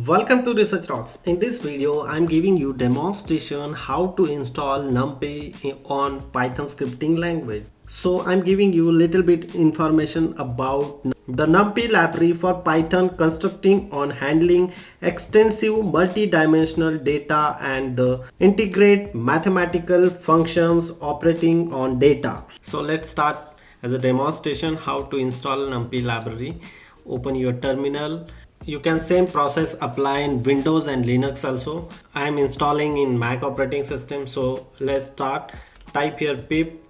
Welcome to Research Rocks. In this video, I'm giving you demonstration how to install NumPy on Python scripting language. So I'm giving you a little bit information about the NumPy library for Python constructing on handling extensive multi-dimensional data and the integrate mathematical functions operating on data. So let's start as a demonstration how to install NumPy library. Open your terminal. You can same process apply in Windows and Linux also. I am installing in Mac operating system, so let's start. Type here pip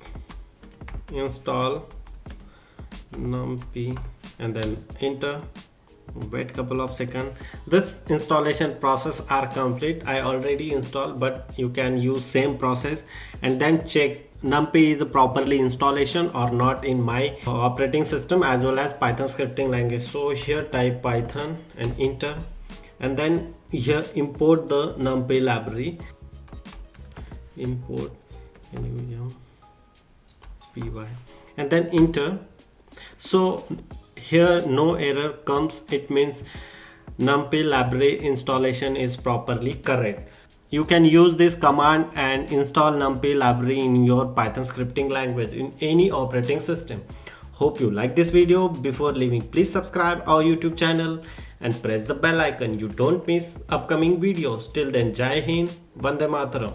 install numpy and then enter. Wait couple of seconds. This installation process are complete. I already installed, but you can use same process and then check NumPy is properly installation or not in my operating system as well as Python scripting language. So here type Python and enter, and then here import the NumPy library. Import py and then enter. So here no error comes, it means NumPy library installation is properly correct. You can use this command and install NumPy library in your Python scripting language in any operating system. Hope you like this video. Before leaving, please subscribe our YouTube channel and press the bell icon. You don't miss upcoming videos. Till then, Jai Hind, Vande Mataram.